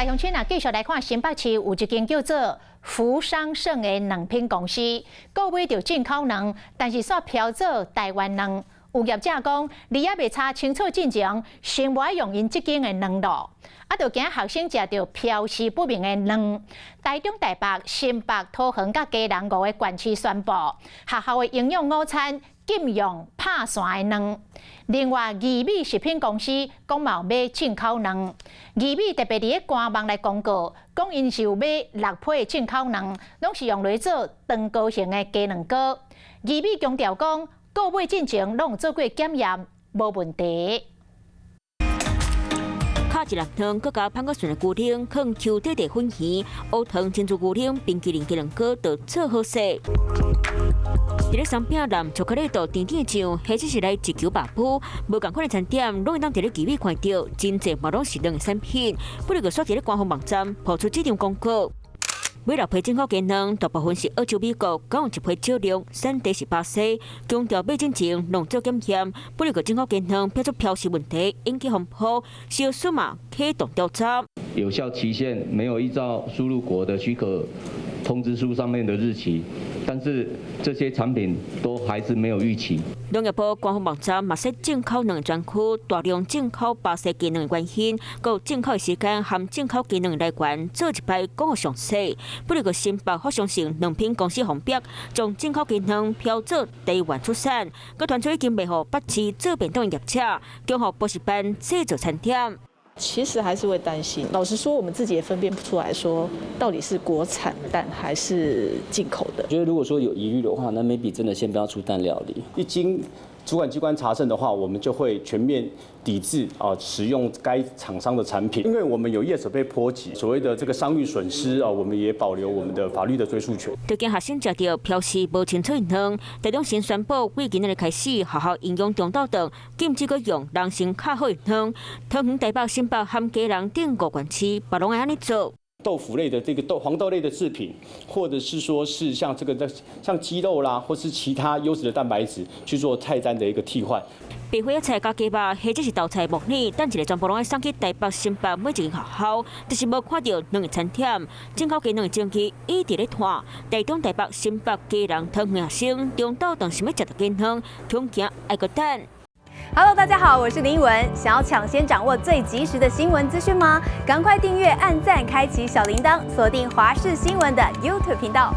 来乡亲啊，继续来看新北市有一间叫做福商盛的卵品公司，购买到进口卵，但是煞飘走台湾卵。有业者讲，你也未查清楚进前，先无爱用因即间的卵咯，就惊学生食到飘失不明的卵。台中、台北、新北、桃园甲基隆5个县市宣布，学校的营养午餐禁用拍散的卵。另外，宜美食品公司讲嘛买进口卵，宜美特别伫咧官网来公告，讲因是有买6批的进口卵，拢是用来做长高型的鸡卵糕。宜美强调讲，购买进前拢有做过检验，无问题。烤一粒汤，佮加香果笋的菇丁，放 Q 底地粉圆，乌糖珍珠菇丁，冰淇淋鸡卵糕，就做好势。伫咧商品蓝巧克力豆甜甜酱，或者是来一球白布，无共款的餐点，拢会当伫咧机位看到，真侪嘛拢是卵的产品，不如就刷伫咧官方网站，抛出这张广告。买6批进口鸡卵，大部分是澳洲、美国，共用1批少量，产地是巴西。强调买进前拢做检验，不如个进口鸡卵飘出飘失问题，引起风波，小数码启动调查。有效期限没有依照输入国的许可通知书上面的日期，但是这些产品都还是没有逾期。农业部官方网站嘛设进口卵的专区，大量进口巴西鸡卵的原因，佮进口的时间含进口鸡卵的来源做一摆讲个详细。不如个新北福商盛卵品公司红标，将进口鸡卵飘做台湾出产，佮传出已经卖互北市做便当的业者，强互补习班制作餐点。其实还是会担心，老实说，我们自己也分辨不出来说到底是国产蛋还是进口的。我觉得如果说有疑虑的话，那 maybe 真的先不要出蛋料理。一经主管机关查证的话，我们就会全面抵制使用该厂商的产品，因为我们有业者被波及，所谓的这个商誉损失我们也保留我们的法律的追诉权。就惊学生食到飘失无清楚的卵，台中县宣布，为今日开始，学校营养中道等禁止佮用人参较好的卵。桃园、台北、新北含基隆等5县市，别拢会安尼做。豆腐类的这个黄豆类的制品，或者是说是像这个像鸡肉啦，或是其他优质的蛋白质去做菜单的一个替换。白花菜加鸡肉，或者是豆菜、木耳，等一个全部拢会送去台北、新北每一间学校，就是无看到卵的餐点。进口鸡卵的证据一直咧拖，台中、台北、新北、基隆、桃园学生中昼当想要食到鸡卵，恐惊爱个蛋。Hello， 大家好，我是林依文。想要抢先掌握最及时的新闻资讯吗？赶快订阅、按赞、开启小铃铛，锁定华视新闻的 YouTube 频道。